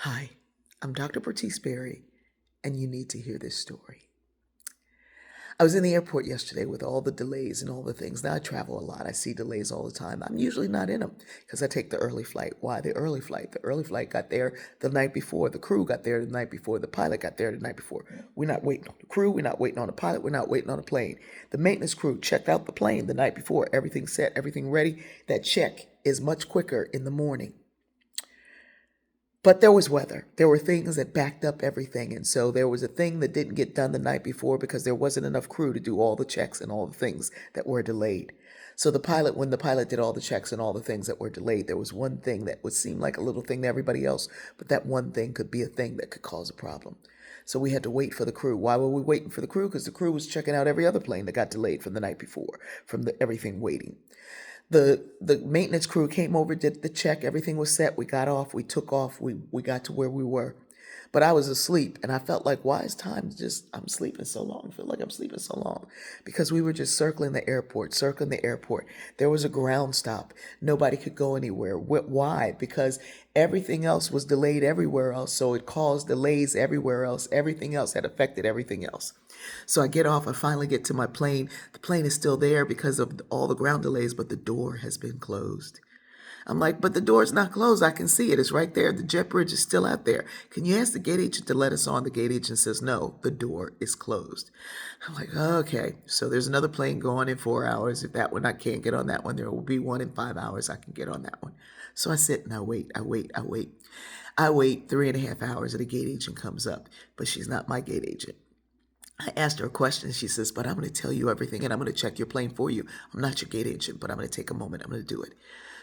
Hi, I'm Dr. Bertice Berry, and you need to hear this story. I was in the airport yesterday with all the delays and all the things. Now, I travel a lot. I see delays all the time. I'm usually not in them because I take the early flight. Why the early flight? The early flight got there the night before. The crew got there the night before. The pilot got there the night before. We're not waiting on the crew. We're not waiting on the pilot. We're not waiting on the plane. The maintenance crew checked out the plane the night before. Everything set, everything ready. That check is much quicker in the morning. But there was weather. There were things that backed up everything. And so there was a thing that didn't get done the night before because there wasn't enough crew to do all the checks and all the things that were delayed. So when the pilot did all the checks and all the things that were delayed, there was one thing that would seem like a little thing to everybody else, but that one thing could be a thing that could cause a problem. So we had to wait for the crew. Why were we waiting for the crew? Because the crew was checking out every other plane that got delayed from the night before, everything waiting. The maintenance crew came over, did the check, everything was set. We got off, we took off, we got to where we were. But I was asleep and I felt like, why is time just, I'm sleeping so long? I feel like I'm sleeping so long because we were just circling the airport, circling the airport. There was a ground stop. Nobody could go anywhere. Why? Because everything else was delayed everywhere else. So it caused delays everywhere else. Everything else had affected everything else. So I get off, I finally get to my plane. The plane is still there because of all the ground delays, but the door has been closed. I'm like, but the door's not closed. I can see it. It's right there. The jet bridge is still out there. Can you ask the gate agent to let us on? The gate agent says, no, the door is closed. I'm like, okay. So there's another plane going in 4 hours. If that one, I can't get on that one. There will be one in 5 hours. I can get on that one. So I sit and I wait. I wait 3.5 hours and the gate agent comes up, but she's not my gate agent. I asked her a question. She says, but I'm going to tell you everything and I'm going to check your plane for you. I'm not your gate agent, but I'm going to take a moment. I'm going to do it.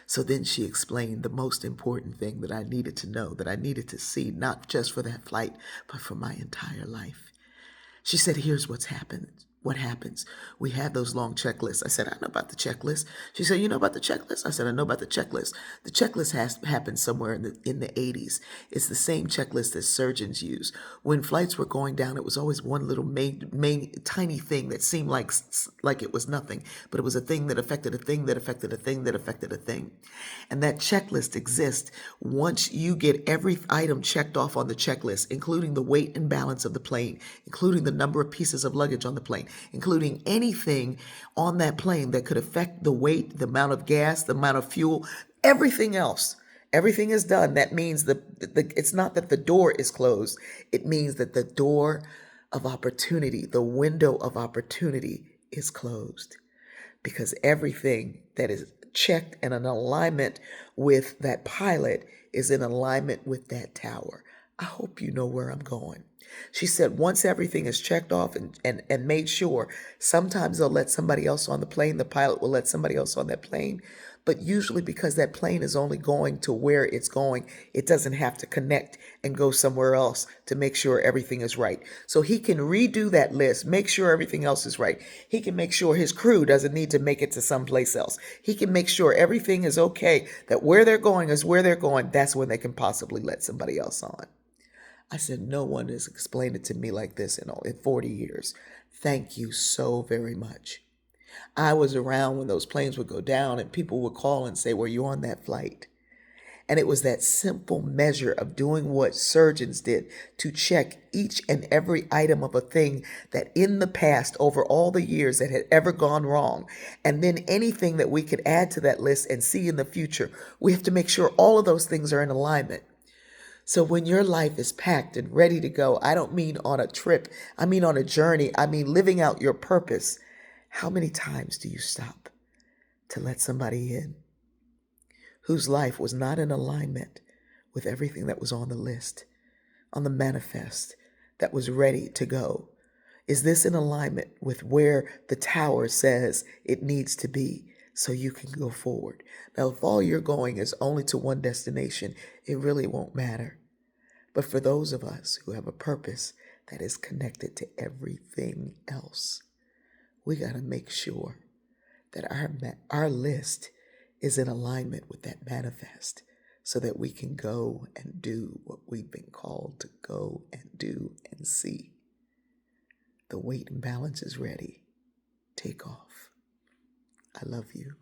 So then she explained the most important thing that I needed to know, that I needed to see, not just for that flight, but for my entire life. She said, here's what's happened. What happens? We have those long checklists. I said, I know about the checklist. She said, you know about the checklist? I said, I know about the checklist. The checklist has happened somewhere in the 80s. It's the same checklist that surgeons use. When flights were going down, it was always one little main tiny thing that seemed like it was nothing, but it was a thing that affected a thing that affected a thing that affected a thing. And that checklist exists once you get every item checked off on the checklist, including the weight and balance of the plane, including the number of pieces of luggage on the plane, including anything on that plane that could affect the weight, the amount of gas, the amount of fuel, everything else. Everything is done. That means it's not that the door is closed. It means that the door of opportunity, the window of opportunity is closed because everything that is checked and in alignment with that pilot is in alignment with that tower. I hope you know where I'm going. She said once everything is checked off and made sure, sometimes they'll let somebody else on the plane, the pilot will let somebody else on that plane, but usually because that plane is only going to where it's going, it doesn't have to connect and go somewhere else to make sure everything is right. So he can redo that list, make sure everything else is right. He can make sure his crew doesn't need to make it to someplace else. He can make sure everything is okay, that where they're going is where they're going. That's when they can possibly let somebody else on. I said, no one has explained it to me like this in 40 years. Thank you so very much. I was around when those planes would go down and people would call and say, were you on that flight? And it was that simple measure of doing what surgeons did to check each and every item of a thing that in the past, over all the years that had ever gone wrong, and then anything that we could add to that list and see in the future. We have to make sure all of those things are in alignment. So when your life is packed and ready to go, I don't mean on a trip, I mean on a journey, I mean living out your purpose. How many times do you stop to let somebody in whose life was not in alignment with everything that was on the list, on the manifest that was ready to go? Is this in alignment with where the tower says it needs to be so you can go forward? Now, if all you're going is only to one destination, it really won't matter. But for those of us who have a purpose that is connected to everything else, we got to make sure that our list is in alignment with that manifest so that we can go and do what we've been called to go and do and see. The weight and balance is ready. Take off. I love you.